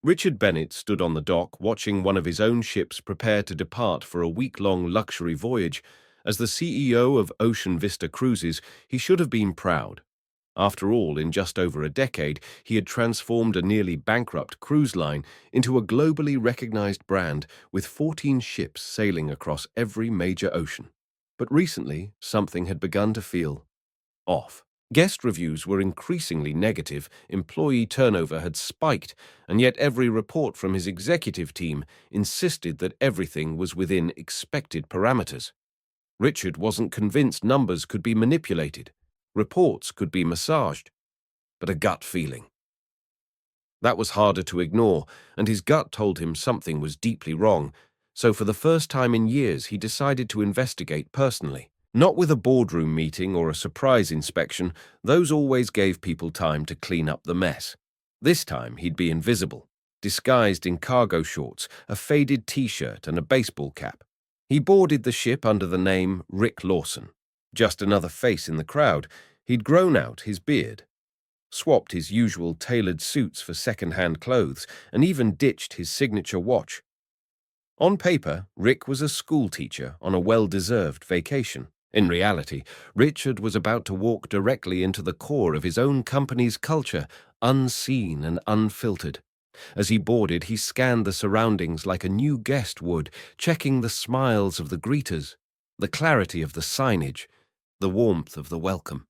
Richard Bennett stood on the dock watching one of his own ships prepare to depart for a week-long luxury voyage. As the CEO of OceanVista Cruises, he should have been proud. After all, in just over a decade, he had transformed a nearly bankrupt cruise line into a globally recognized brand with 14 ships sailing across every major ocean. But recently, something had begun to feel off. Guest reviews were increasingly negative, employee turnover had spiked, and yet every report from his executive team insisted that everything was within expected parameters. Richard wasn't convinced numbers could be manipulated, reports could be massaged, but a gut feeling. That was harder to ignore, and his gut told him something was deeply wrong, so for the first time in years he decided to investigate personally. Not with a boardroom meeting or a surprise inspection, those always gave people time to clean up the mess. This time he'd be invisible, disguised in cargo shorts, a faded t-shirt and a baseball cap. He boarded the ship under the name Rick Lawson. Just another face in the crowd. He'd grown out his beard, swapped his usual tailored suits for second-hand clothes, and even ditched his signature watch. On paper, Rick was a schoolteacher on a well-deserved vacation. In reality, Richard was about to walk directly into the core of his own company's culture, unseen and unfiltered. As he boarded, he scanned the surroundings like a new guest would, checking the smiles of the greeters, the clarity of the signage, the warmth of the welcome.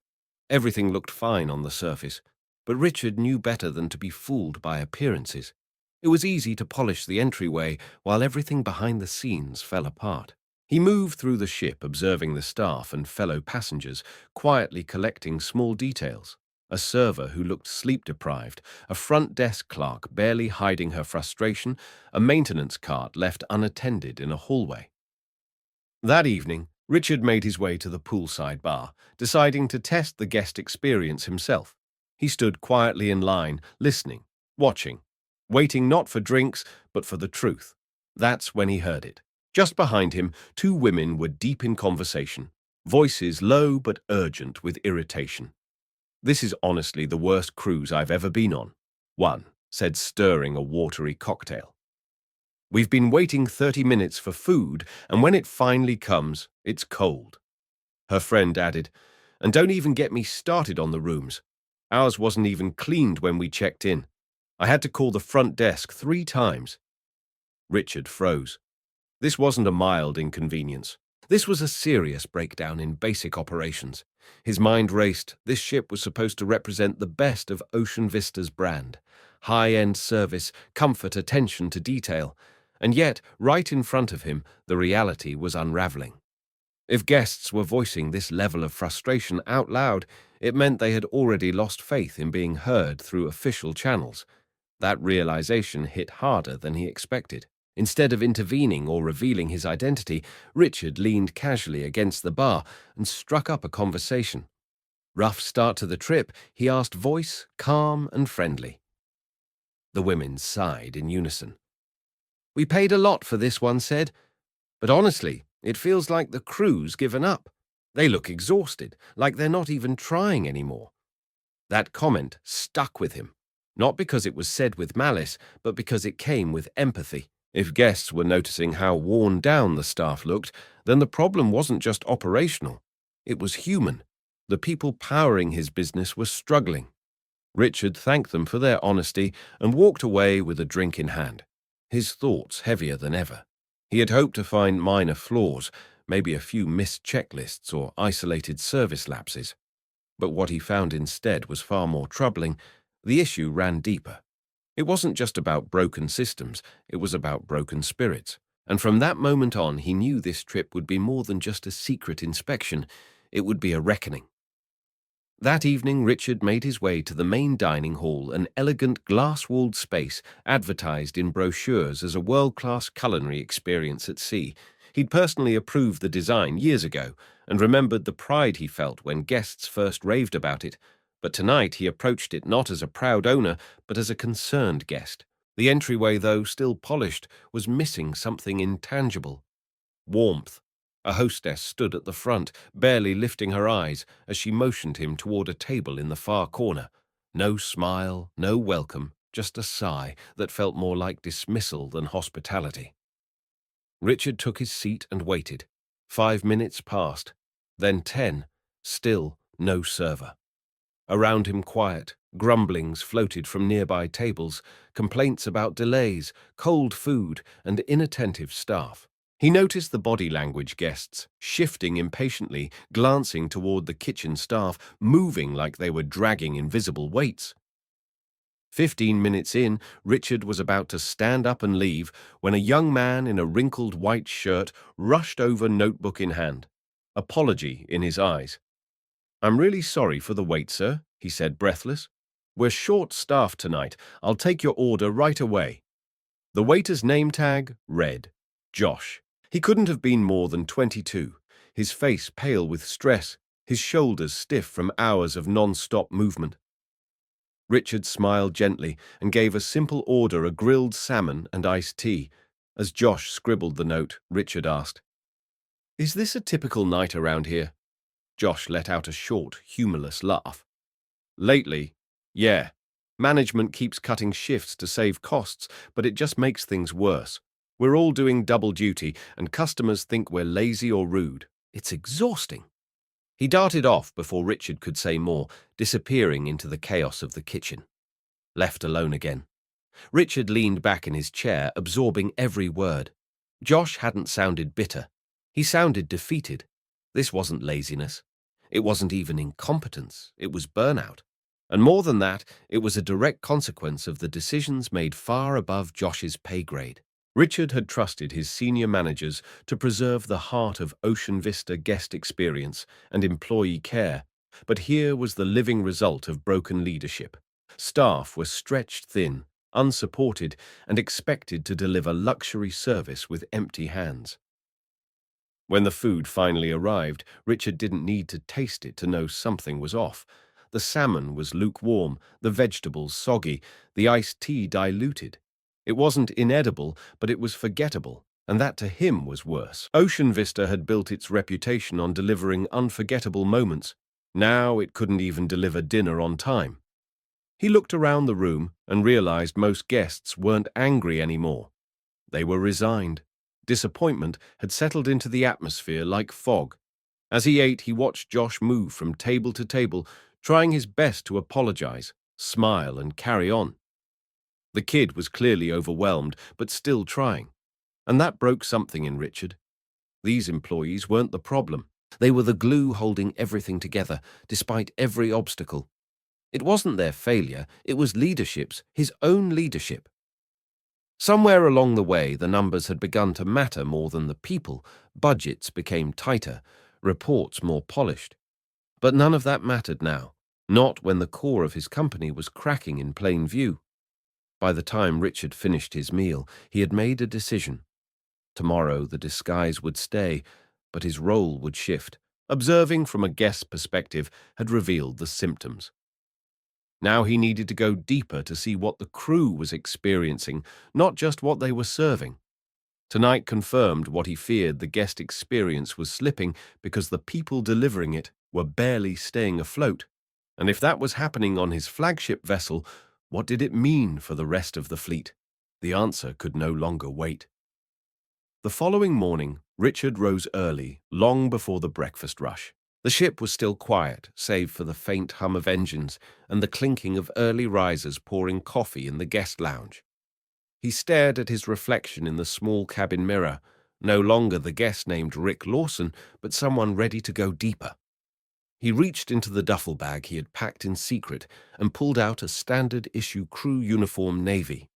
Everything looked fine on the surface, but Richard knew better than to be fooled by appearances. It was easy to polish the entryway while everything behind the scenes fell apart. He moved through the ship, observing the staff and fellow passengers, quietly collecting small details. A server who looked sleep-deprived, a front desk clerk barely hiding her frustration, a maintenance cart left unattended in a hallway. That evening, Richard made his way to the poolside bar, deciding to test the guest experience himself. He stood quietly in line, listening, watching, waiting not for drinks, but for the truth. That's when he heard it. Just behind him, two women were deep in conversation, voices low but urgent with irritation. "This is honestly the worst cruise I've ever been on," one said, stirring a watery cocktail. "We've been waiting 30 minutes for food, and when it finally comes, it's cold." Her friend added, "And don't even get me started on the rooms. Ours wasn't even cleaned when we checked in. I had to call the front desk 3 times. Richard froze. This wasn't a mild inconvenience. This was a serious breakdown in basic operations. His mind raced. This ship was supposed to represent the best of OceanVista's brand. High-end service, comfort, attention to detail. And yet, right in front of him, the reality was unraveling. If guests were voicing this level of frustration out loud, it meant they had already lost faith in being heard through official channels. That realization hit harder than he expected. Instead of intervening or revealing his identity, Richard leaned casually against the bar and struck up a conversation. Rough start to the trip, he asked, voice calm and friendly. The women sighed in unison. "We paid a lot for this," one said. "But honestly, it feels like the crew's given up. They look exhausted, like they're not even trying anymore." That comment stuck with him, not because it was said with malice, but because it came with empathy. If guests were noticing how worn down the staff looked, then the problem wasn't just operational. It was human. The people powering his business were struggling. Richard thanked them for their honesty and walked away with a drink in hand, his thoughts heavier than ever. He had hoped to find minor flaws, maybe a few missed checklists or isolated service lapses. But what he found instead was far more troubling. The issue ran deeper. It wasn't just about broken systems, it was about broken spirits. And from that moment on, he knew this trip would be more than just a secret inspection. It would be a reckoning. That evening, Richard made his way to the main dining hall, an elegant glass-walled space advertised in brochures as a world-class culinary experience at sea. He'd personally approved the design years ago and remembered the pride he felt when guests first raved about it. But tonight he approached it not as a proud owner, but as a concerned guest. The entryway, though still polished, was missing something intangible. Warmth. A hostess stood at the front, barely lifting her eyes as she motioned him toward a table in the far corner. No smile, no welcome, just a sigh that felt more like dismissal than hospitality. Richard took his seat and waited. 5 minutes passed, then 10, still no server. Around him quiet, grumblings floated from nearby tables, complaints about delays, cold food, and inattentive staff. He noticed the body language guests, shifting impatiently, glancing toward the kitchen staff, moving like they were dragging invisible weights. 15 minutes in, Richard was about to stand up and leave when a young man in a wrinkled white shirt rushed over, notebook in hand, apology in his eyes. "I'm really sorry for the wait, sir," he said, breathless. "We're short-staffed tonight. I'll take your order right away." The waiter's name tag read, Josh. He couldn't have been more than 22, his face pale with stress, his shoulders stiff from hours of non-stop movement. Richard smiled gently and gave a simple order, a grilled salmon and iced tea. As Josh scribbled the note, Richard asked, "Is this a typical night around here?" Josh let out a short, humorless laugh. "Lately, yeah. Management keeps cutting shifts to save costs, but it just makes things worse. We're all doing double duty, and customers think we're lazy or rude. It's exhausting." He darted off before Richard could say more, disappearing into the chaos of the kitchen. Left alone again, Richard leaned back in his chair, absorbing every word. Josh hadn't sounded bitter. He sounded defeated. This wasn't laziness. It wasn't even incompetence. It was burnout. And more than that, it was a direct consequence of the decisions made far above Josh's pay grade. Richard had trusted his senior managers to preserve the heart of OceanVista guest experience and employee care, but here was the living result of broken leadership. Staff were stretched thin, unsupported, and expected to deliver luxury service with empty hands. When the food finally arrived, Richard didn't need to taste it to know something was off. The salmon was lukewarm, the vegetables soggy, the iced tea diluted. It wasn't inedible, but it was forgettable, and that to him was worse. OceanVista had built its reputation on delivering unforgettable moments. Now it couldn't even deliver dinner on time. He looked around the room and realized most guests weren't angry anymore. They were resigned. Disappointment had settled into the atmosphere like fog. As he ate, he watched Josh move from table to table, trying his best to apologize, smile, and carry on. The kid was clearly overwhelmed, but still trying. And that broke something in Richard. These employees weren't the problem. They were the glue holding everything together, despite every obstacle. It wasn't their failure, it was leadership's, his own leadership. Somewhere along the way, the numbers had begun to matter more than the people. Budgets became tighter, reports more polished. But none of that mattered now, not when the core of his company was cracking in plain view. By the time Richard finished his meal, he had made a decision. Tomorrow the disguise would stay, but his role would shift. Observing from a guest's perspective had revealed the symptoms. Now he needed to go deeper to see what the crew was experiencing, not just what they were serving. Tonight confirmed what he feared: the guest experience was slipping because the people delivering it were barely staying afloat. And if that was happening on his flagship vessel, what did it mean for the rest of the fleet? The answer could no longer wait. The following morning, Richard rose early, long before the breakfast rush. The ship was still quiet, save for the faint hum of engines and the clinking of early risers pouring coffee in the guest lounge. He stared at his reflection in the small cabin mirror, no longer the guest named Rick Lawson, but someone ready to go deeper. He reached into the duffel bag he had packed in secret and pulled out a standard-issue crew uniform navy,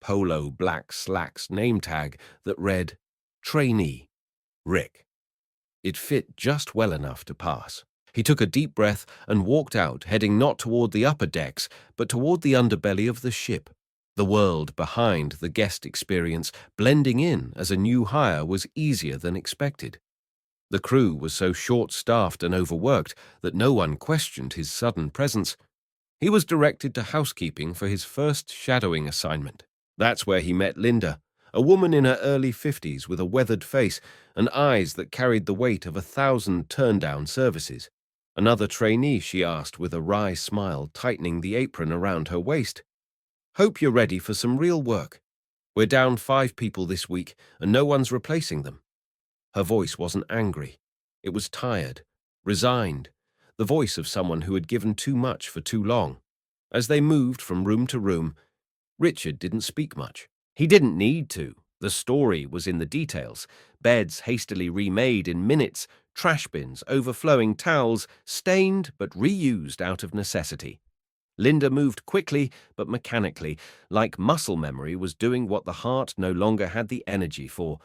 polo black slacks name tag that read, Trainee, Rick. It fit just well enough to pass. He took a deep breath and walked out, heading not toward the upper decks, but toward the underbelly of the ship. The world behind the guest experience, blending in as a new hire, was easier than expected. The crew was so short-staffed and overworked that no one questioned his sudden presence. He was directed to housekeeping for his first shadowing assignment. That's where he met Linda, a woman in her early 50s with a weathered face and eyes that carried the weight of 1,000 turn-down services. Another trainee, she asked with a wry smile, tightening the apron around her waist. Hope you're ready for some real work. We're down 5 people this week, and no one's replacing them." Her voice wasn't angry. It was tired, resigned, the voice of someone who had given too much for too long. As they moved from room to room, Richard didn't speak much. He didn't need to. The story was in the details. Beds hastily remade in minutes, trash bins, overflowing towels, stained but reused out of necessity. Linda moved quickly but mechanically, like muscle memory was doing what the heart no longer had the energy for.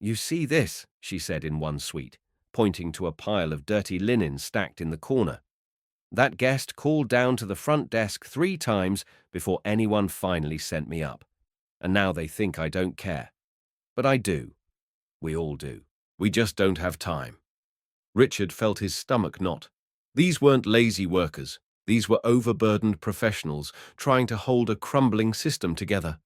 "You see this," she said in one sweet, pointing to a pile of dirty linen stacked in the corner. "That guest called down to the front desk 3 times before anyone finally sent me up. And now they think I don't care. But I do. We all do. We just don't have time." Richard felt his stomach knot. These weren't lazy workers. These were overburdened professionals trying to hold a crumbling system together.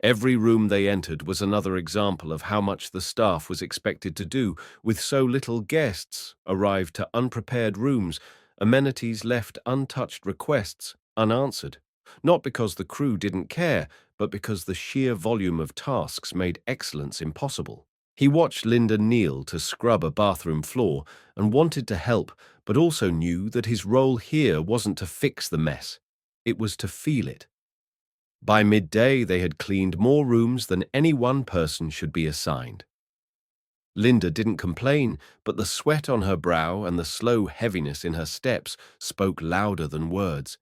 Every room they entered was another example of how much the staff was expected to do with so little. Guests arrived to unprepared rooms, amenities left untouched, requests unanswered. Not because the crew didn't care, but because the sheer volume of tasks made excellence impossible. He watched Linda kneel to scrub a bathroom floor and wanted to help, but also knew that his role here wasn't to fix the mess. It was to feel it. By midday, they had cleaned more rooms than any one person should be assigned. Linda didn't complain, but the sweat on her brow and the slow heaviness in her steps spoke louder than words.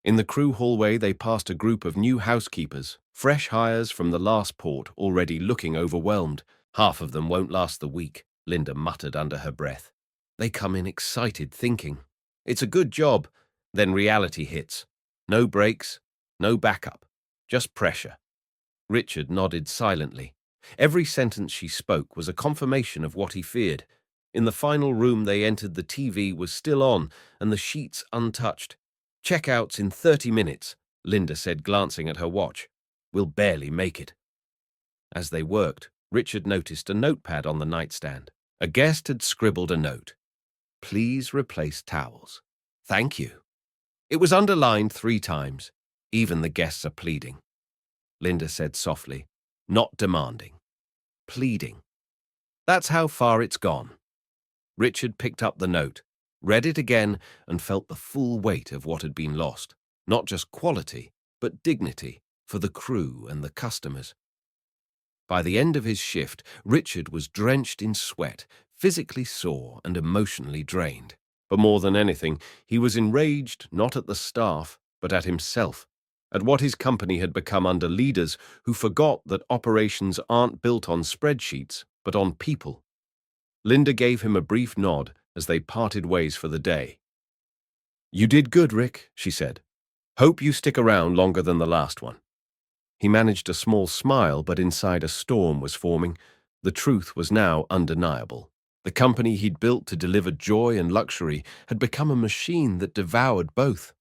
In the crew hallway, they passed a group of new housekeepers, fresh hires from the last port, already looking overwhelmed. "Half of them won't last the week," Linda muttered under her breath. "They come in excited, thinking it's a good job. Then reality hits. No breaks, no backup, just pressure." Richard nodded silently. Every sentence she spoke was a confirmation of what he feared. In the final room they entered, the TV was still on and the sheets untouched. "Checkouts in 30 minutes, Linda said, glancing at her watch. "We'll barely make it." As they worked, Richard noticed a notepad on the nightstand. A guest had scribbled a note. "Please replace towels. Thank you." It was underlined 3 times. "Even the guests are pleading," Linda said softly. "Not demanding. Pleading. That's how far it's gone." Richard picked up the note, read it again, and felt the full weight of what had been lost. Not just quality, but dignity for the crew and the customers. By the end of his shift, Richard was drenched in sweat, physically sore and emotionally drained. But more than anything, he was enraged not at the staff, but at himself, at what his company had become under leaders who forgot that operations aren't built on spreadsheets, but on people. Linda gave him a brief nod as they parted ways for the day. "You did good, Rick," she said. "Hope you stick around longer than the last one." He managed a small smile, but inside a storm was forming. The truth was now undeniable. The company he'd built to deliver joy and luxury had become a machine that devoured both,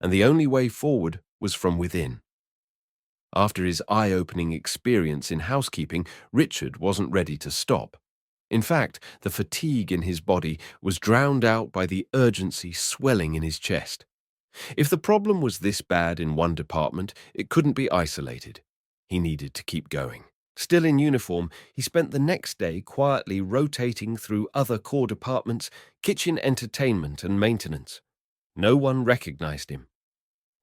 and the only way forward was from within. After his eye-opening experience in housekeeping, Richard wasn't ready to stop. In fact, the fatigue in his body was drowned out by the urgency swelling in his chest. If the problem was this bad in one department, it couldn't be isolated. He needed to keep going. Still in uniform, he spent the next day quietly rotating through other core departments, kitchen entertainment and maintenance. No one recognized him.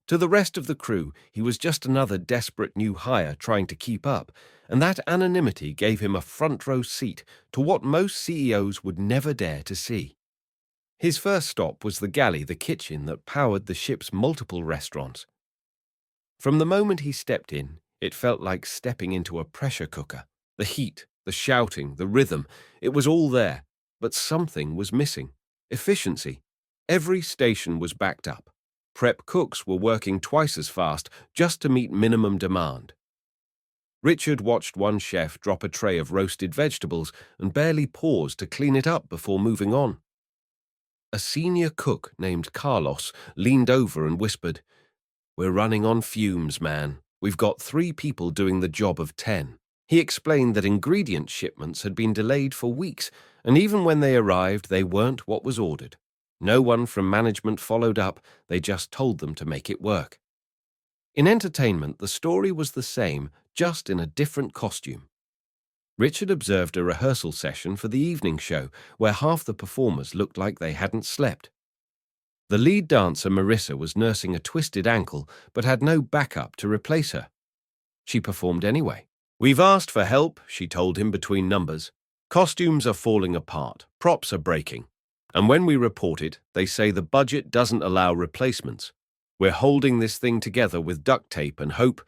To the rest of the crew, he was just another desperate new hire trying to keep up, and that anonymity gave him a front-row seat to what most CEOs would never dare to see. His first stop was the galley, the kitchen that powered the ship's multiple restaurants. From the moment he stepped in, it felt like stepping into a pressure cooker. The heat, the shouting, the rhythm, it was all there, but something was missing. Efficiency. Every station was backed up. Prep cooks were working twice as fast just to meet minimum demand. Richard watched one chef drop a tray of roasted vegetables and barely paused to clean it up before moving on. A senior cook named Carlos leaned over and whispered, "We're running on fumes, man. We've got 3 people doing the job of 10. He explained that ingredient shipments had been delayed for weeks, and even when they arrived, they weren't what was ordered. No one from management followed up, they just told them to make it work. In entertainment, the story was the same, just in a different costume. Richard observed a rehearsal session for the evening show where half the performers looked like they hadn't slept. The lead dancer, Marissa, was nursing a twisted ankle but had no backup to replace her. She performed anyway. "We've asked for help," she told him between numbers. "Costumes are falling apart, props are breaking. And when we report it, they say the budget doesn't allow replacements. We're holding this thing together with duct tape and hope."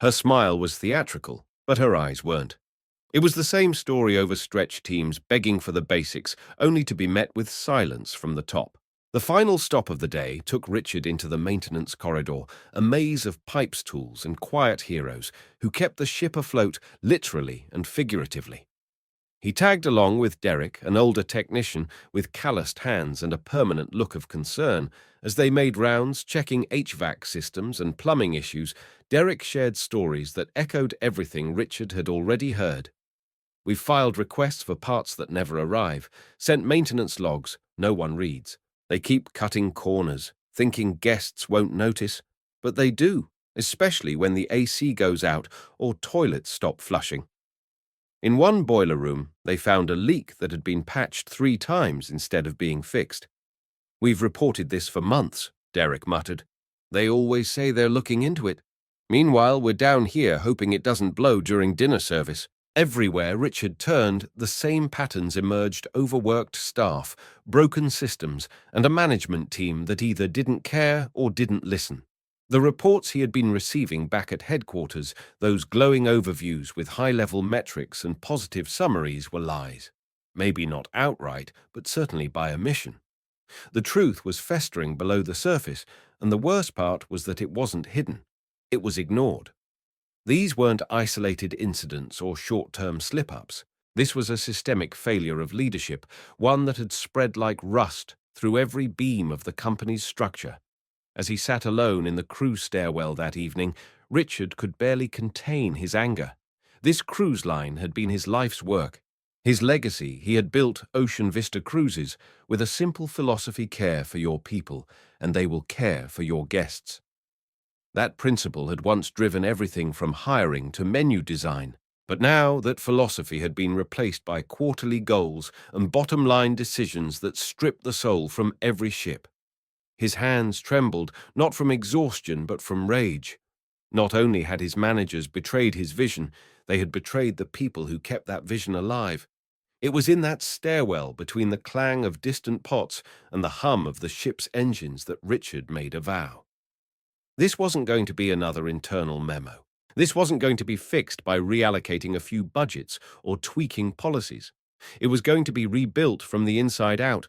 Her smile was theatrical, but her eyes weren't. It was the same story over stretch teams begging for the basics, only to be met with silence from the top. The final stop of the day took Richard into the maintenance corridor, a maze of pipes tools and quiet heroes who kept the ship afloat literally and figuratively. He tagged along with Derek, an older technician with calloused hands and a permanent look of concern. As they made rounds checking HVAC systems and plumbing issues, Derek shared stories that echoed everything Richard had already heard. "We've filed requests for parts that never arrive, sent maintenance logs no one reads. They keep cutting corners, thinking guests won't notice, but they do, especially when the AC goes out or toilets stop flushing." In one boiler room, they found a leak that had been patched 3 times instead of being fixed. "We've reported this for months," Derek muttered. "They always say they're looking into it. Meanwhile, we're down here hoping it doesn't blow during dinner service." Everywhere Richard turned, the same patterns emerged: overworked staff, broken systems, and a management team that either didn't care or didn't listen. The reports he had been receiving back at headquarters, those glowing overviews with high-level metrics and positive summaries, were lies. Maybe not outright, but certainly by omission. The truth was festering below the surface, and the worst part was that it wasn't hidden. It was ignored. These weren't isolated incidents or short-term slip-ups. This was a systemic failure of leadership, one that had spread like rust through every beam of the company's structure. As he sat alone in the crew stairwell that evening, Richard could barely contain his anger. This cruise line had been his life's work. His legacy. He had built OceanVista Cruises with a simple philosophy: care for your people, and they will care for your guests. That principle had once driven everything from hiring to menu design, but now that philosophy had been replaced by quarterly goals and bottom-line decisions that stripped the soul from every ship. His hands trembled, not from exhaustion but from rage. Not only had his managers betrayed his vision, they had betrayed the people who kept that vision alive. It was in that stairwell, between the clang of distant pots and the hum of the ship's engines, that Richard made a vow. This wasn't going to be another internal memo. This wasn't going to be fixed by reallocating a few budgets or tweaking policies. It was going to be rebuilt from the inside out.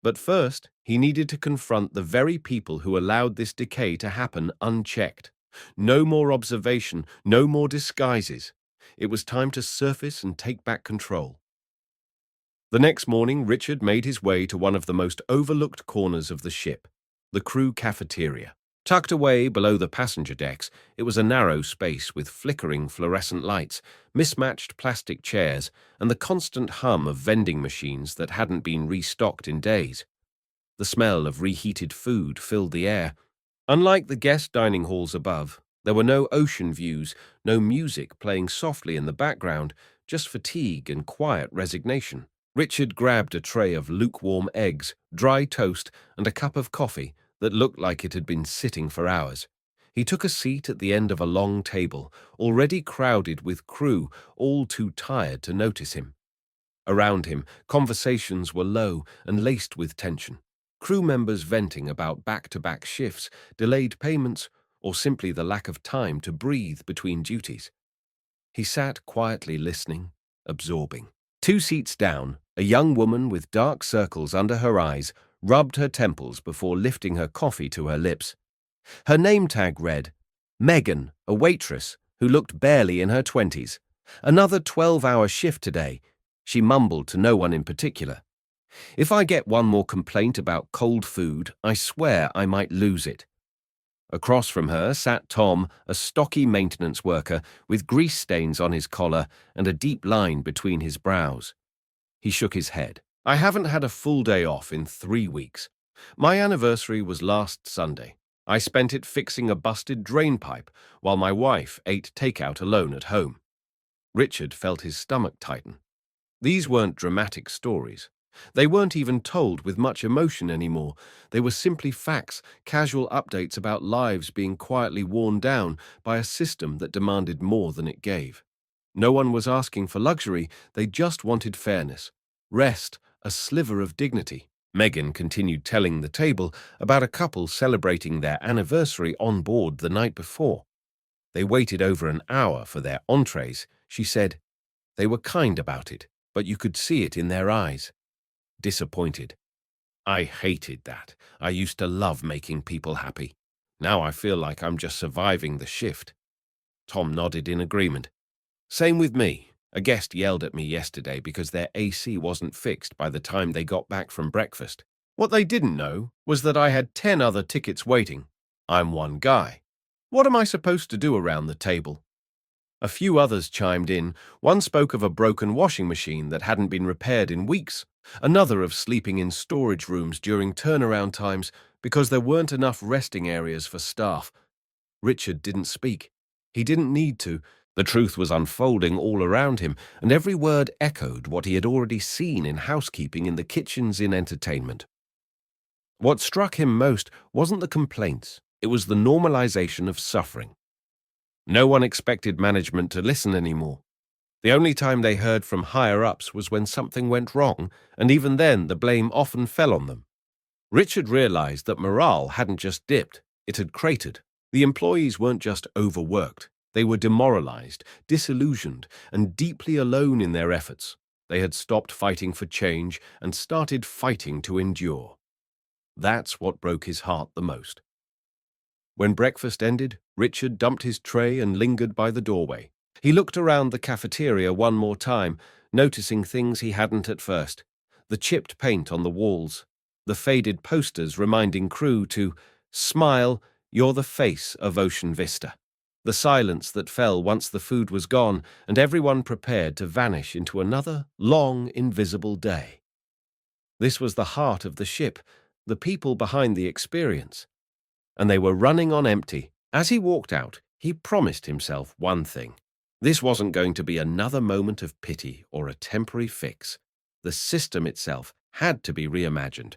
But first, he needed to confront the very people who allowed this decay to happen unchecked. No more observation, no more disguises. It was time to surface and take back control. The next morning, Richard made his way to one of the most overlooked corners of the ship, the crew cafeteria. Tucked away below the passenger decks, it was a narrow space with flickering fluorescent lights, mismatched plastic chairs, and the constant hum of vending machines that hadn't been restocked in days. The smell of reheated food filled the air. Unlike the guest dining halls above, there were no ocean views, no music playing softly in the background, just fatigue and quiet resignation. Richard grabbed a tray of lukewarm eggs, dry toast, and a cup of coffee that looked like it had been sitting for hours. He took a seat at the end of a long table, already crowded with crew, all too tired to notice him. Around him, conversations were low and laced with tension. Crew members venting about back-to-back shifts, delayed payments, or simply the lack of time to breathe between duties. He sat quietly listening, absorbing. 2 seats down, a young woman with dark circles under her eyes rubbed her temples before lifting her coffee to her lips. Her name tag read, Megan, a waitress who looked barely in her 20s. Another 12-hour shift today, she mumbled to no one in particular. If I get one more complaint about cold food, I swear I might lose it. Across from her sat Tom, a stocky maintenance worker with grease stains on his collar and a deep line between his brows. He shook his head. I haven't had a full day off in 3 weeks. My anniversary was last Sunday. I spent it fixing a busted drain pipe while my wife ate takeout alone at home. Richard felt his stomach tighten. These weren't dramatic stories. They weren't even told with much emotion anymore. They were simply facts, casual updates about lives being quietly worn down by a system that demanded more than it gave. No one was asking for luxury, they just wanted fairness, rest, a sliver of dignity. Megan continued telling the table about a couple celebrating their anniversary on board the night before. They waited over an hour for their entrees. She said, they were kind about it, but you could see it in their eyes. Disappointed. I hated that. I used to love making people happy. Now I feel like I'm just surviving the shift. Tom nodded in agreement. Same with me. A guest yelled at me yesterday because their AC wasn't fixed by the time they got back from breakfast. What they didn't know was that I had 10 other tickets waiting. I'm one guy. What am I supposed to do around the table? A few others chimed in. One spoke of a broken washing machine that hadn't been repaired in weeks. Another of sleeping in storage rooms during turnaround times because there weren't enough resting areas for staff. Richard didn't speak. He didn't need to. The truth was unfolding all around him, and every word echoed what he had already seen in housekeeping, in the kitchens, in entertainment. What struck him most wasn't the complaints. It was the normalization of suffering. No one expected management to listen anymore. The only time they heard from higher-ups was when something went wrong, and even then the blame often fell on them. Richard realized that morale hadn't just dipped, it had cratered. The employees weren't just overworked. They were demoralized, disillusioned, and deeply alone in their efforts. They had stopped fighting for change and started fighting to endure. That's what broke his heart the most. When breakfast ended, Richard dumped his tray and lingered by the doorway. He looked around the cafeteria one more time, noticing things he hadn't at first. The chipped paint on the walls, the faded posters reminding crew to smile, you're the face of OceanVista. The silence that fell once the food was gone and everyone prepared to vanish into another long, invisible day. This was the heart of the ship, the people behind the experience. And they were running on empty. As he walked out, he promised himself one thing. This wasn't going to be another moment of pity or a temporary fix. The system itself had to be reimagined.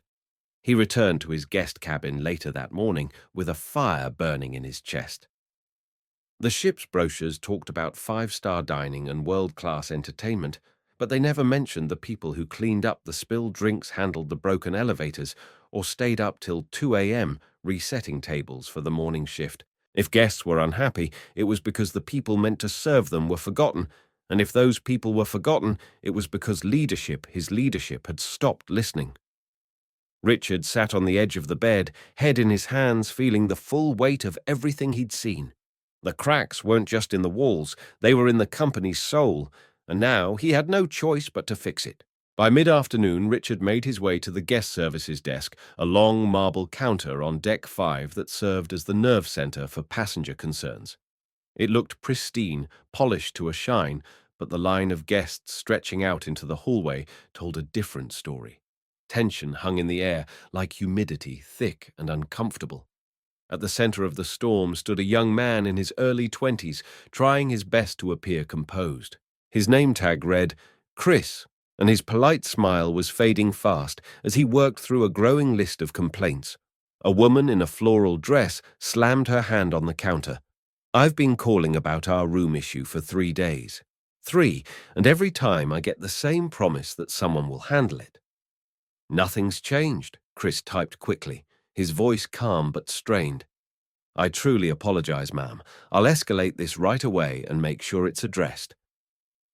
He returned to his guest cabin later that morning with a fire burning in his chest. The ship's brochures talked about 5-star dining and world-class entertainment, but they never mentioned the people who cleaned up the spilled drinks, handled the broken elevators, or stayed up till 2 a.m. resetting tables for the morning shift. If guests were unhappy, it was because the people meant to serve them were forgotten, and if those people were forgotten, it was because his leadership, had stopped listening. Richard sat on the edge of the bed, head in his hands, feeling the full weight of everything he'd seen. The cracks weren't just in the walls, they were in the company's soul, and now he had no choice but to fix it. By mid-afternoon, Richard made his way to the guest services desk, a long marble counter on Deck 5 that served as the nerve center for passenger concerns. It looked pristine, polished to a shine, but the line of guests stretching out into the hallway told a different story. Tension hung in the air, like humidity, thick and uncomfortable. At the center of the storm stood a young man in his early 20s, trying his best to appear composed. His name tag read, Chris, and his polite smile was fading fast as he worked through a growing list of complaints. A woman in a floral dress slammed her hand on the counter. I've been calling about our room issue for 3 days. 3, and every time I get the same promise that someone will handle it. Nothing's changed, Chris typed quickly, his voice calm but strained. I truly apologize, ma'am. I'll escalate this right away and make sure it's addressed.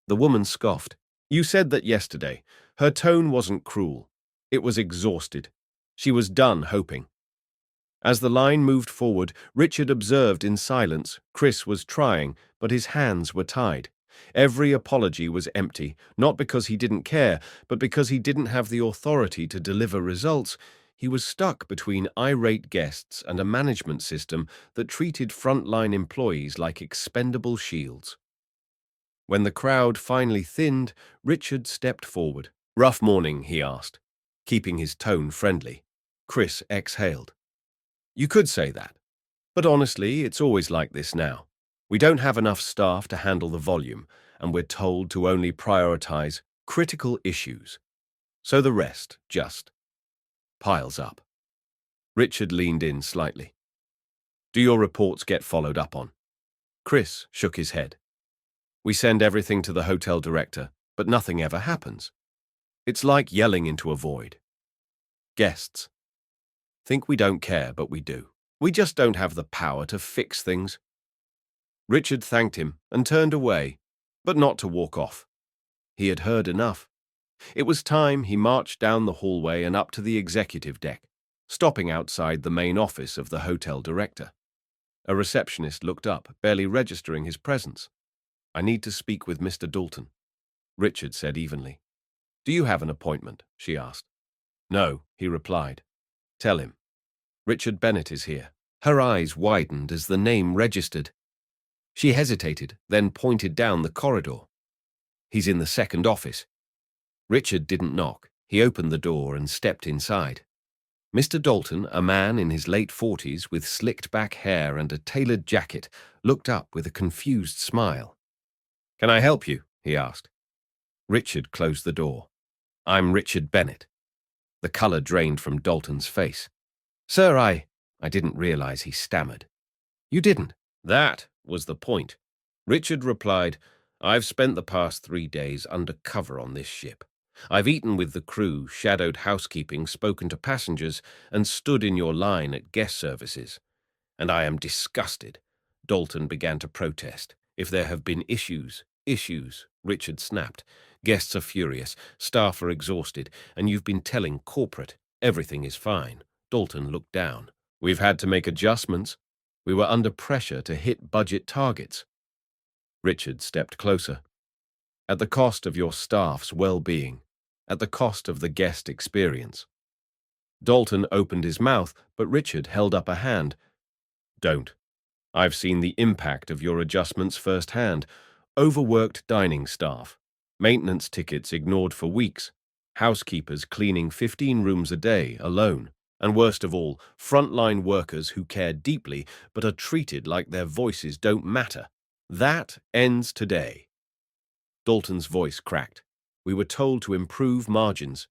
The woman scoffed. You said that yesterday. Her tone wasn't cruel. It was exhausted. She was done hoping. As the line moved forward, Richard observed in silence. Chris was trying, but his hands were tied. Every apology was empty, not because he didn't care, but because he didn't have the authority to deliver results. He was stuck between irate guests and a management system that treated frontline employees like expendable shields. When the crowd finally thinned, Richard stepped forward. Rough morning, he asked, keeping his tone friendly. Chris exhaled. You could say that. But honestly, it's always like this now. We don't have enough staff to handle the volume, and we're told to only prioritize critical issues. So the rest just piles up. Richard leaned in slightly. Do your reports get followed up on? Chris shook his head. We send everything to the hotel director, but nothing ever happens. It's like yelling into a void. Guests think we don't care, but we do. We just don't have the power to fix things. Richard thanked him and turned away, but not to walk off. He had heard enough. It was time he marched down the hallway and up to the executive deck, stopping outside the main office of the hotel director. A receptionist looked up, barely registering his presence. I need to speak with Mr. Dalton, Richard said evenly. Do you have an appointment? She asked. No, he replied. Tell him. Richard Bennett is here. Her eyes widened as the name registered. She hesitated, then pointed down the corridor. He's in the second office. Richard didn't knock. He opened the door and stepped inside. Mr. Dalton, a man in his late 40s with slicked back hair and a tailored jacket, looked up with a confused smile. Can I help you? He asked. Richard closed the door. I'm Richard Bennett. The color drained from Dalton's face. Sir, I didn't realize, he stammered. You didn't? That was the point. Richard replied, I've spent the past 3 days undercover on this ship. I've eaten with the crew, shadowed housekeeping, spoken to passengers, and stood in your line at guest services. And I am disgusted. Dalton began to protest. If there have been issues, Richard snapped. Guests are furious, staff are exhausted, and you've been telling corporate everything is fine. Dalton looked down. We've had to make adjustments. We were under pressure to hit budget targets. Richard stepped closer. At the cost of your staff's well-being, at the cost of the guest experience. Dalton opened his mouth, but Richard held up a hand. Don't. I've seen the impact of your adjustments firsthand. Overworked dining staff, maintenance tickets ignored for weeks, housekeepers cleaning 15 rooms a day alone, and worst of all, frontline workers who care deeply but are treated like their voices don't matter. That ends today. Dalton's voice cracked. We were told to improve margins.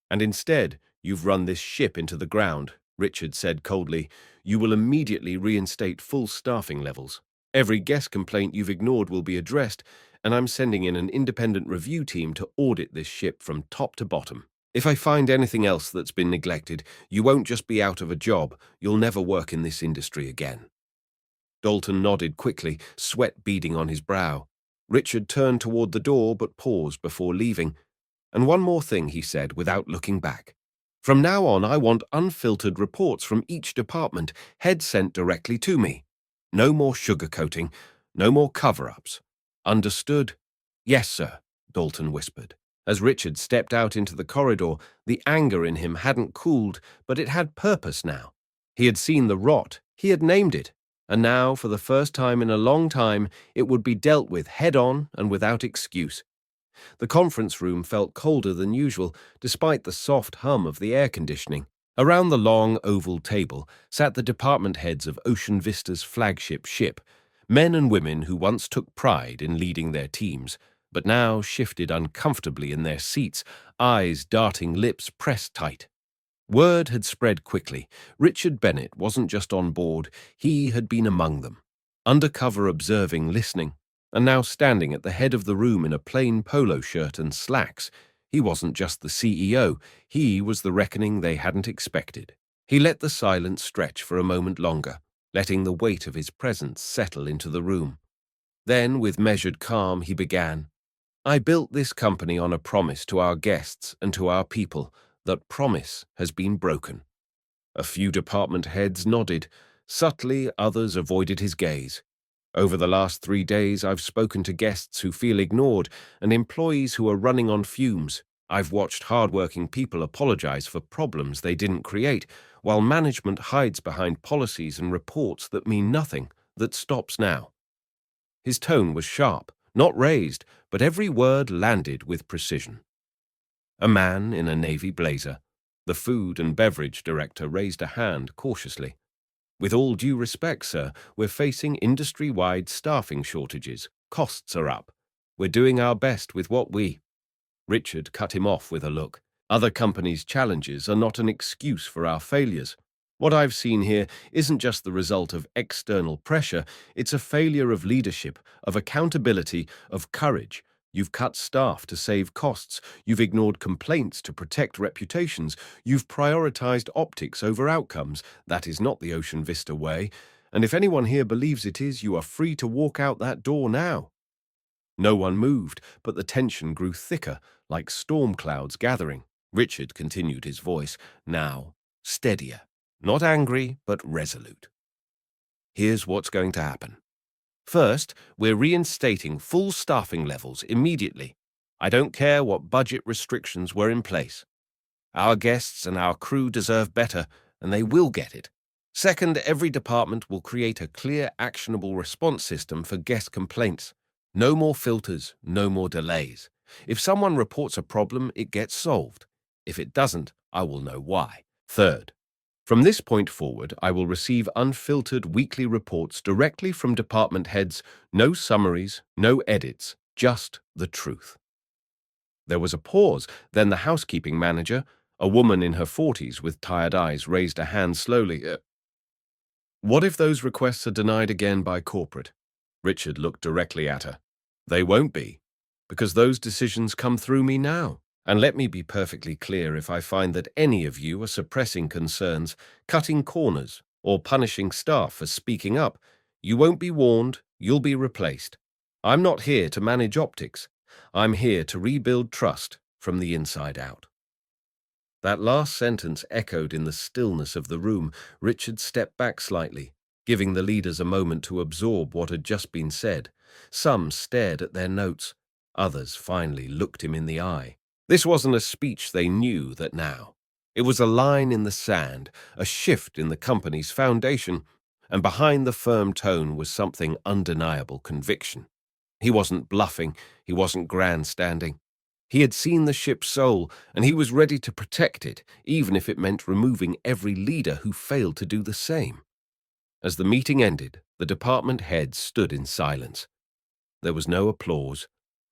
And instead, you've run this ship into the ground, Richard said coldly. You will immediately reinstate full staffing levels. Every guest complaint you've ignored will be addressed, and I'm sending in an independent review team to audit this ship from top to bottom. If I find anything else that's been neglected, you won't just be out of a job, you'll never work in this industry again. Dalton nodded quickly, sweat beading on his brow. Richard turned toward the door but paused before leaving. And one more thing, he said without looking back. From now on, I want unfiltered reports from each department, heads sent directly to me. No more sugarcoating, no more cover-ups. Understood? Yes, sir, Dalton whispered. As Richard stepped out into the corridor, the anger in him hadn't cooled, but it had purpose now. He had seen the rot, he had named it, and now, for the first time in a long time, it would be dealt with head-on and without excuse. The conference room felt colder than usual, despite the soft hum of the air conditioning. Around the long oval table sat the department heads of OceanVista's flagship ship, men and women who once took pride in leading their teams, but now shifted uncomfortably in their seats, eyes darting, lips pressed tight. Word had spread quickly. Richard Bennett wasn't just on board, he had been among them. Undercover, observing, listening, and now standing at the head of the room in a plain polo shirt and slacks. He wasn't just the CEO, he was the reckoning they hadn't expected. He let the silence stretch for a moment longer, letting the weight of his presence settle into the room. Then, with measured calm, he began. I built this company on a promise to our guests and to our people. That promise has been broken. A few department heads nodded. Subtly, others avoided his gaze. Over the last 3 days, I've spoken to guests who feel ignored and employees who are running on fumes. I've watched hard-working people apologize for problems they didn't create, while management hides behind policies and reports that mean nothing, that stops now. His tone was sharp, not raised, but every word landed with precision. A man in a navy blazer, the food and beverage director, raised a hand cautiously. With all due respect, sir, we're facing industry-wide staffing shortages. Costs are up. We're doing our best with what we... Richard cut him off with a look. Other companies' challenges are not an excuse for our failures. What I've seen here isn't just the result of external pressure, it's a failure of leadership, of accountability, of courage. You've cut staff to save costs, you've ignored complaints to protect reputations, you've prioritized optics over outcomes. That is not the OceanVista way, and if anyone here believes it is, you are free to walk out that door now. No one moved, but the tension grew thicker, like storm clouds gathering. Richard continued his voice, now steadier. Not angry, but resolute. Here's what's going to happen. First, we're reinstating full staffing levels immediately. I don't care what budget restrictions were in place. Our guests and our crew deserve better, and they will get it. Second, every department will create a clear, actionable response system for guest complaints. No more filters, no more delays. If someone reports a problem, it gets solved. If it doesn't, I will know why. Third, from this point forward, I will receive unfiltered weekly reports directly from department heads, no summaries, no edits, just the truth. There was a pause, then the housekeeping manager, a woman in her 40s with tired eyes, raised a hand slowly. What if those requests are denied again by corporate? Richard looked directly at her. They won't be, because those decisions come through me now. And let me be perfectly clear, if I find that any of you are suppressing concerns, cutting corners, or punishing staff for speaking up, you won't be warned, you'll be replaced. I'm not here to manage optics. I'm here to rebuild trust from the inside out. That last sentence echoed in the stillness of the room. Richard stepped back slightly, giving the leaders a moment to absorb what had just been said. Some stared at their notes. Others finally looked him in the eye. This wasn't a speech they knew that now. It was a line in the sand, a shift in the company's foundation, and behind the firm tone was something undeniable: conviction. He wasn't bluffing, he wasn't grandstanding. He had seen the ship's soul, and he was ready to protect it, even if it meant removing every leader who failed to do the same. As the meeting ended, the department heads stood in silence. There was no applause,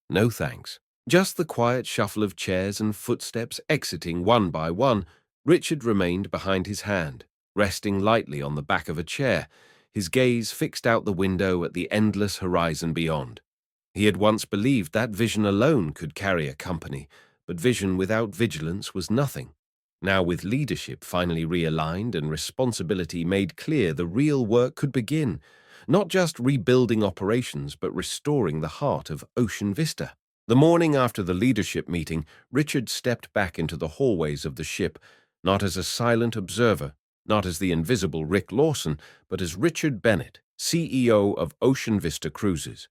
no thanks. Just the quiet shuffle of chairs and footsteps exiting one by one. Richard remained behind his hand, resting lightly on the back of a chair, his gaze fixed out the window at the endless horizon beyond. He had once believed that vision alone could carry a company, but vision without vigilance was nothing. Now, with leadership finally realigned and responsibility made clear, the real work could begin, not just rebuilding operations, but restoring the heart of OceanVista. The morning after the leadership meeting, Richard stepped back into the hallways of the ship, not as a silent observer, not as the invisible Rick Lawson, but as Richard Bennett, CEO of OceanVista Cruises.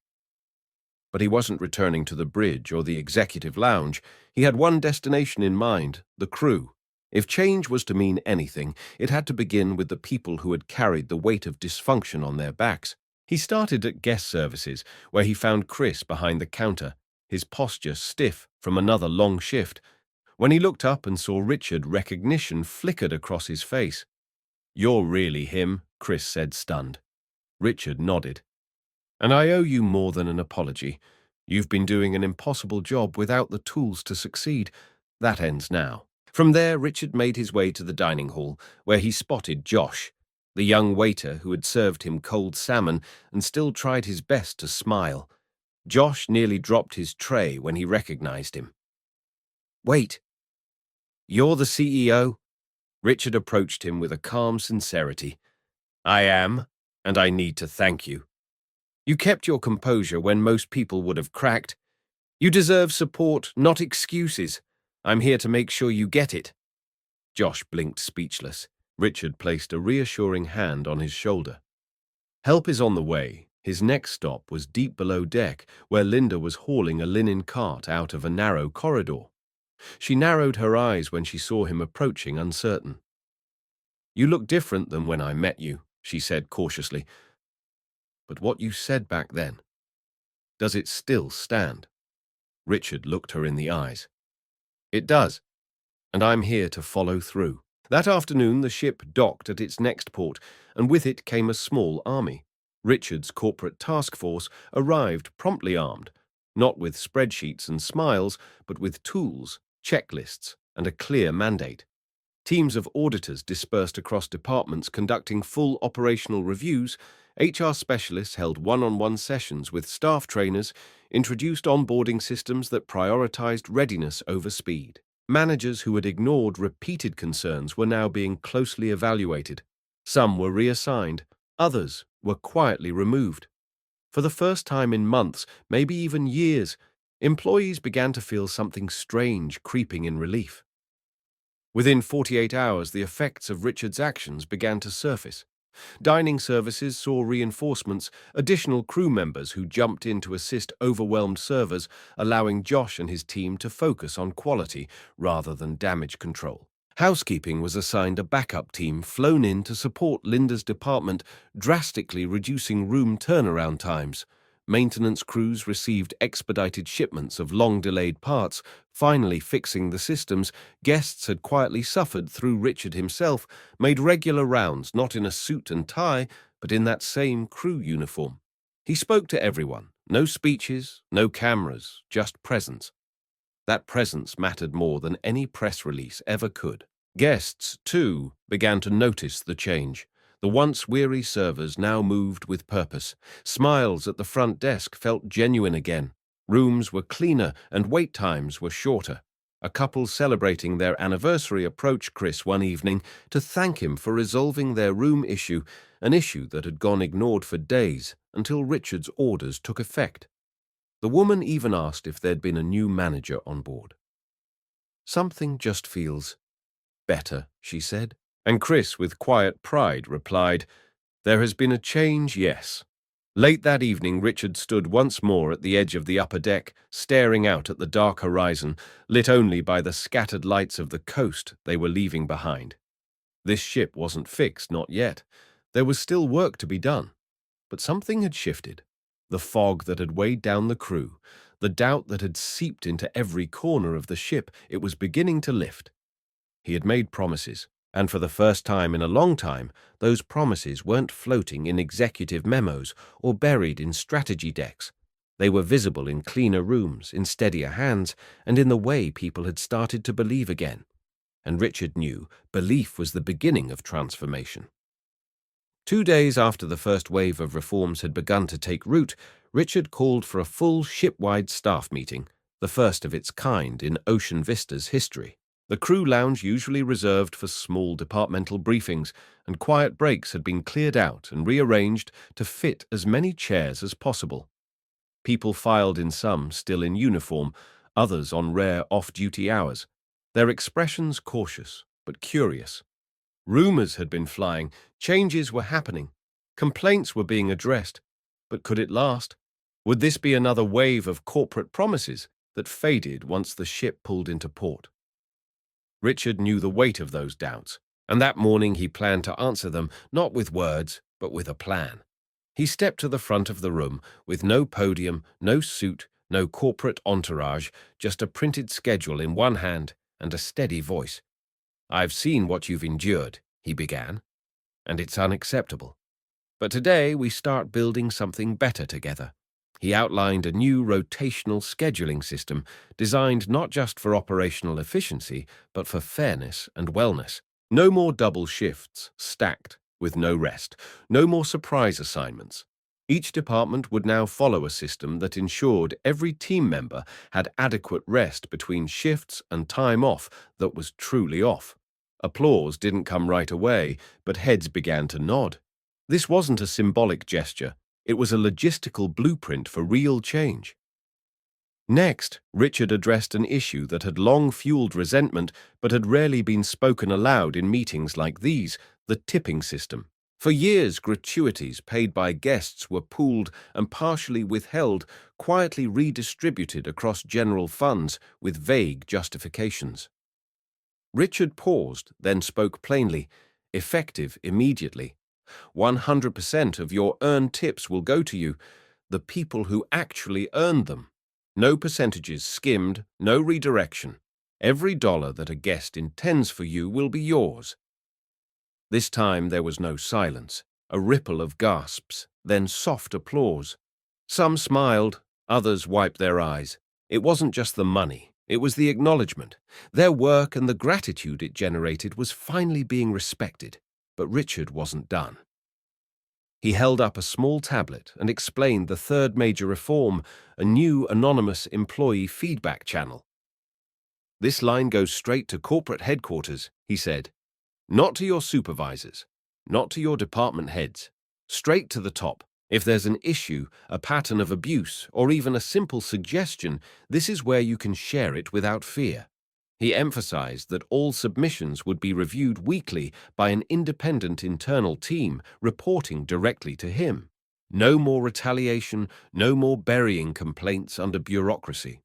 But he wasn't returning to the bridge or the executive lounge. He had one destination in mind: the crew. If change was to mean anything, it had to begin with the people who had carried the weight of dysfunction on their backs. He started at guest services, where he found Chris behind the counter, his posture stiff from another long shift. When he looked up and saw Richard, recognition flickered across his face. "You're really him," Chris said, stunned. Richard nodded. "And I owe you more than an apology. You've been doing an impossible job without the tools to succeed. That ends now." From there, Richard made his way to the dining hall, where he spotted Josh, the young waiter who had served him cold salmon and still tried his best to smile. Josh nearly dropped his tray when he recognized him. "Wait, you're the CEO?" Richard approached him with a calm sincerity. "I am, and I need to thank you. You kept your composure when most people would have cracked. You deserve support, not excuses. I'm here to make sure you get it." Josh blinked, speechless. Richard placed a reassuring hand on his shoulder. "Help is on the way." His next stop was deep below deck, where Linda was hauling a linen cart out of a narrow corridor. She narrowed her eyes when she saw him approaching, uncertain. "You look different than when I met you," she said cautiously. "But what you said back then, does it still stand?" Richard looked her in the eyes. "It does, and I'm here to follow through." That afternoon, the ship docked at its next port, and with it came a small army. Richard's corporate task force arrived promptly armed, not with spreadsheets and smiles, but with tools, checklists, and a clear mandate. Teams of auditors dispersed across departments conducting full operational reviews. HR specialists held one-on-one sessions with staff trainers, introduced onboarding systems that prioritized readiness over speed. Managers who had ignored repeated concerns were now being closely evaluated. Some were reassigned, others were quietly removed. For the first time in months, maybe even years, employees began to feel something strange creeping in relief. Within 48 hours, the effects of Richard's actions began to surface. Dining services saw reinforcements, additional crew members who jumped in to assist overwhelmed servers, allowing Josh and his team to focus on quality rather than damage control. Housekeeping was assigned a backup team flown in to support Linda's department, drastically reducing room turnaround times. Maintenance crews received expedited shipments of long-delayed parts, finally fixing the systems. Guests had quietly suffered through Richard himself, made regular rounds not in a suit and tie, but in that same crew uniform. He spoke to everyone. No speeches, no cameras, just presence. That presence mattered more than any press release ever could. Guests, too, began to notice the change. The once weary servers now moved with purpose. Smiles at the front desk felt genuine again. Rooms were cleaner and wait times were shorter. A couple celebrating their anniversary approached Chris one evening to thank him for resolving their room issue, an issue that had gone ignored for days until Richard's orders took effect. The woman even asked if there'd been a new manager on board. "Something just feels better," she said. And Chris, with quiet pride, replied, "There has been a change, yes." Late that evening, Richard stood once more at the edge of the upper deck, staring out at the dark horizon, lit only by the scattered lights of the coast they were leaving behind. This ship wasn't fixed, not yet. There was still work to be done. But something had shifted. The fog that had weighed down the crew, the doubt that had seeped into every corner of the ship, it was beginning to lift. He had made promises, and for the first time in a long time, those promises weren't floating in executive memos or buried in strategy decks. They were visible in cleaner rooms, in steadier hands, and in the way people had started to believe again. And Richard knew belief was the beginning of transformation. 2 days after the first wave of reforms had begun to take root, Richard called for a full ship-wide staff meeting, the first of its kind in OceanVista's history. The crew lounge, usually reserved for small departmental briefings, and quiet breaks had been cleared out and rearranged to fit as many chairs as possible. People filed in, some still in uniform, others on rare off-duty hours, their expressions cautious but curious. Rumors had been flying, changes were happening, complaints were being addressed, but could it last? Would this be another wave of corporate promises that faded once the ship pulled into port? Richard knew the weight of those doubts, and that morning he planned to answer them, not with words, but with a plan. He stepped to the front of the room, with no podium, no suit, no corporate entourage, just a printed schedule in one hand and a steady voice. "I've seen what you've endured," he began, "and it's unacceptable. But today we start building something better together." He outlined a new rotational scheduling system designed not just for operational efficiency, but for fairness and wellness. No more double shifts, stacked, with no rest. No more surprise assignments. Each department would now follow a system that ensured every team member had adequate rest between shifts and time off that was truly off. Applause didn't come right away, but heads began to nod. This wasn't a symbolic gesture. It was a logistical blueprint for real change. Next, Richard addressed an issue that had long fueled resentment but had rarely been spoken aloud in meetings like these: the tipping system. For years, gratuities paid by guests were pooled and partially withheld, quietly redistributed across general funds with vague justifications. Richard paused, then spoke plainly, effective immediately. 100% of your earned tips will go to you, the people who actually earned them. No percentages skimmed, no redirection. Every dollar that a guest intends for you will be yours." This time there was no silence, a ripple of gasps, then soft applause. Some smiled, others wiped their eyes. It wasn't just the money, it was the acknowledgement. Their work and the gratitude it generated was finally being respected. But Richard wasn't done. He held up a small tablet and explained the third major reform, a new anonymous employee feedback channel. "This line goes straight to corporate headquarters," he said. "Not to your supervisors, not to your department heads. Straight to the top. If there's an issue, a pattern of abuse, or even a simple suggestion, this is where you can share it without fear." He emphasized that all submissions would be reviewed weekly by an independent internal team reporting directly to him. No more retaliation, no more burying complaints under bureaucracy.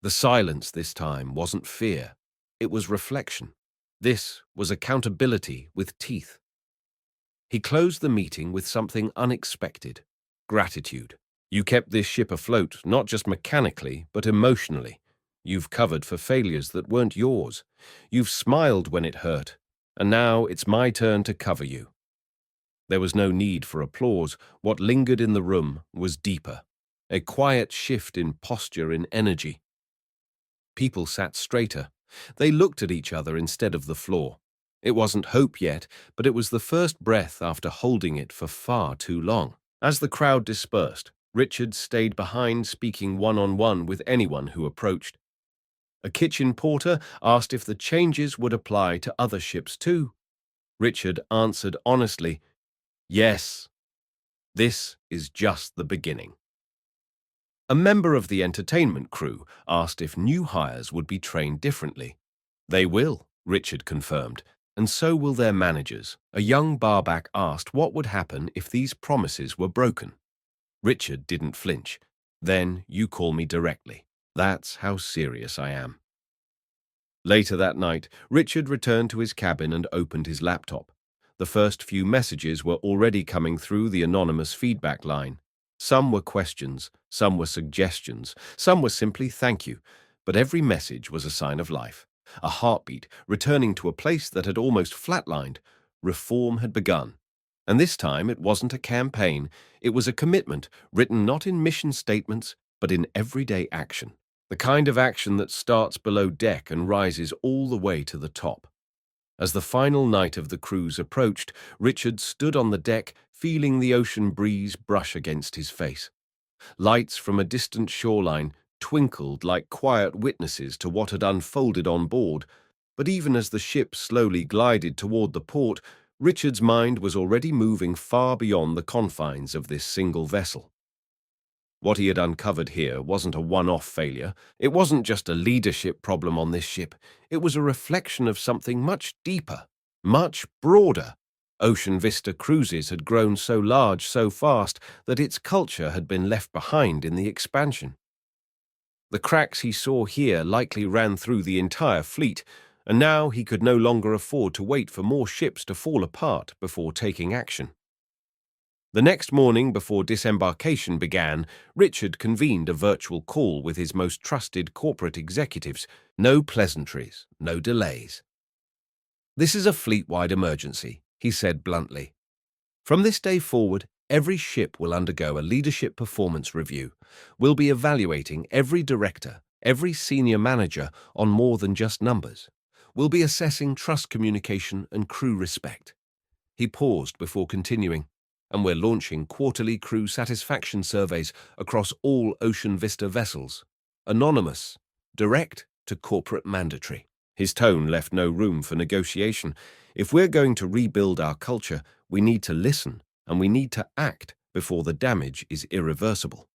The silence this time wasn't fear, it was reflection. This was accountability with teeth. He closed the meeting with something unexpected: gratitude. "You kept this ship afloat, not just mechanically, but emotionally. You've covered for failures that weren't yours. You've smiled when it hurt, and now it's my turn to cover you." There was no need for applause. What lingered in the room was deeper. A quiet shift in posture, in energy. People sat straighter. They looked at each other instead of the floor. It wasn't hope yet, but it was the first breath after holding it for far too long. As the crowd dispersed, Richard stayed behind, speaking one-on-one with anyone who approached. A kitchen porter asked if the changes would apply to other ships too. Richard answered honestly, "Yes, this is just the beginning." A member of the entertainment crew asked if new hires would be trained differently. "They will," Richard confirmed, "and so will their managers." A young barback asked what would happen if these promises were broken. Richard didn't flinch. "Then you call me directly. That's how serious I am." Later that night, Richard returned to his cabin and opened his laptop. The first few messages were already coming through the anonymous feedback line. Some were questions, some were suggestions, some were simply thank you, but every message was a sign of life, a heartbeat returning to a place that had almost flatlined. Reform had begun. And this time it wasn't a campaign, it was a commitment written not in mission statements, but in everyday action. The kind of action that starts below deck and rises all the way to the top. As the final night of the cruise approached, Richard stood on the deck, feeling the ocean breeze brush against his face. Lights from a distant shoreline twinkled like quiet witnesses to what had unfolded on board, but even as the ship slowly glided toward the port, Richard's mind was already moving far beyond the confines of this single vessel. What he had uncovered here wasn't a one-off failure. It wasn't just a leadership problem on this ship. It was a reflection of something much deeper, much broader. OceanVista Cruises had grown so large so fast that its culture had been left behind in the expansion. The cracks he saw here likely ran through the entire fleet, and now he could no longer afford to wait for more ships to fall apart before taking action. The next morning, before disembarkation began, Richard convened a virtual call with his most trusted corporate executives. No pleasantries, no delays. "This is a fleet-wide emergency," he said bluntly. "From this day forward, every ship will undergo a leadership performance review. We'll be evaluating every director, every senior manager on more than just numbers. We'll be assessing trust communication and crew respect." He paused before continuing. "And we're launching quarterly crew satisfaction surveys across all OceanVista vessels. Anonymous, direct to corporate mandatory." His tone left no room for negotiation. If we're going to rebuild our culture, we need to listen, and we need to act before the damage is irreversible.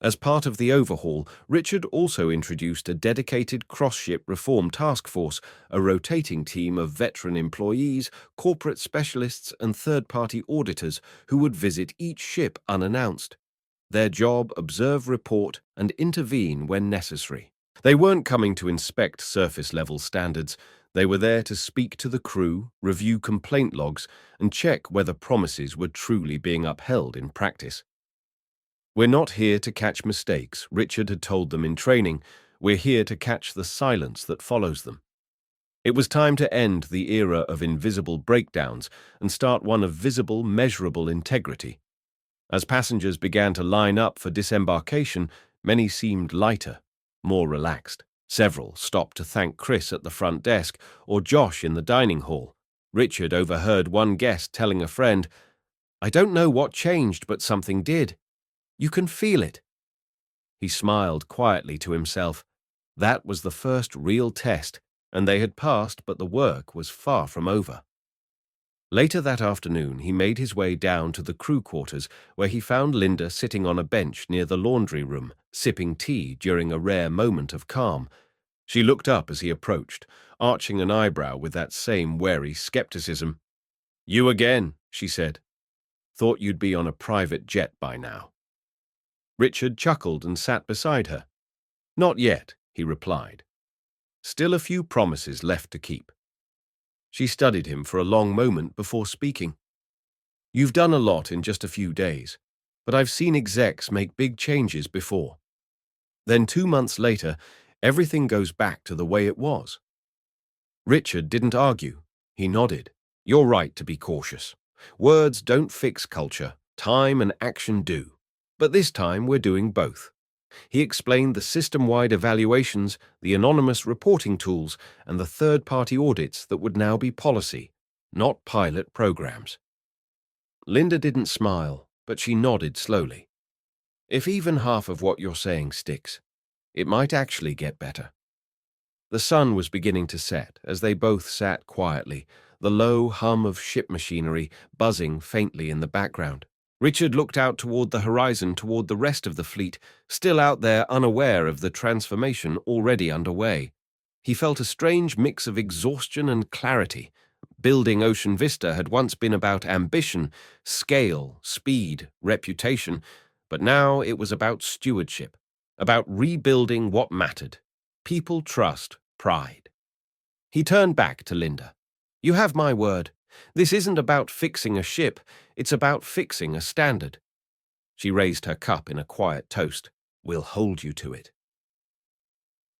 As part of the overhaul, Richard also introduced a dedicated cross-ship reform task force, a rotating team of veteran employees, corporate specialists, and third-party auditors who would visit each ship unannounced. Their job: observe, report, and intervene when necessary. They weren't coming to inspect surface-level standards. They were there to speak to the crew, review complaint logs, and check whether promises were truly being upheld in practice. "We're not here to catch mistakes," Richard had told them in training. We're here to catch the silence that follows them. It was time to end the era of invisible breakdowns and start one of visible, measurable integrity. As passengers began to line up for disembarkation, many seemed lighter, more relaxed. Several stopped to thank Chris at the front desk or Josh in the dining hall. Richard overheard one guest telling a friend, "I don't know what changed, but something did. You can feel it." He smiled quietly to himself. That was the first real test, and they had passed, but the work was far from over. Later that afternoon, he made his way down to the crew quarters, where he found Linda sitting on a bench near the laundry room, sipping tea during a rare moment of calm. She looked up as he approached, arching an eyebrow with that same wary skepticism. "You again," she said. "Thought you'd be on a private jet by now." Richard chuckled and sat beside her. "Not yet," he replied. "Still a few promises left to keep." She studied him for a long moment before speaking. "You've done a lot in just a few days, but I've seen execs make big changes before. Then 2 months later, everything goes back to the way it was." Richard didn't argue. He nodded. "You're right to be cautious. Words don't fix culture. Time and action do. But this time we're doing both." He explained the system-wide evaluations, the anonymous reporting tools, and the third-party audits that would now be policy, not pilot programs. Linda didn't smile, but she nodded slowly. "If even half of what you're saying sticks, it might actually get better." The sun was beginning to set as they both sat quietly, the low hum of ship machinery buzzing faintly in the background. Richard looked out toward the horizon, toward the rest of the fleet, still out there unaware of the transformation already underway. He felt a strange mix of exhaustion and clarity. Building OceanVista had once been about ambition, scale, speed, reputation, but now it was about stewardship, about rebuilding what mattered: people, trust, pride. He turned back to Linda. "You have my word. This isn't about fixing a ship, it's about fixing a standard." She raised her cup in a quiet toast. "We'll hold you to it."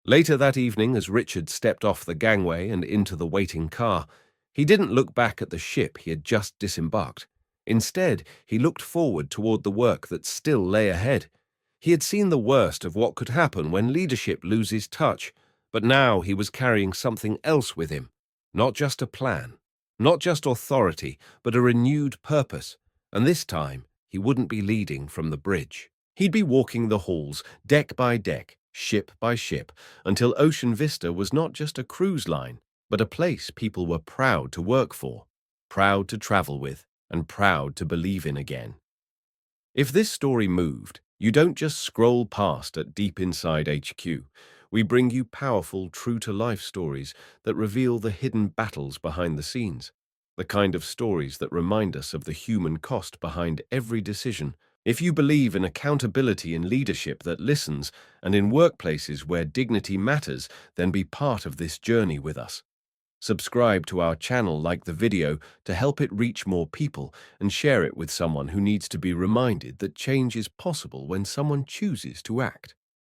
Later that evening, as Richard stepped off the gangway and into the waiting car, he didn't look back at the ship he had just disembarked. Instead, he looked forward toward the work that still lay ahead. He had seen the worst of what could happen when leadership loses touch, but now he was carrying something else with him. Not just a plan, not just authority, but a renewed purpose. And this time, he wouldn't be leading from the bridge. He'd be walking the halls, deck by deck, ship by ship, until OceanVista was not just a cruise line, but a place people were proud to work for, proud to travel with, and proud to believe in again. If this story moved, you don't just scroll past at Deep Inside HQ. We bring you powerful, true-to-life stories that reveal the hidden battles behind the scenes, the kind of stories that remind us of the human cost behind every decision. If you believe in accountability and leadership that listens, and in workplaces where dignity matters, then be part of this journey with us. Subscribe to our channel, like the video to help it reach more people, and share it with someone who needs to be reminded that change is possible when someone chooses to act.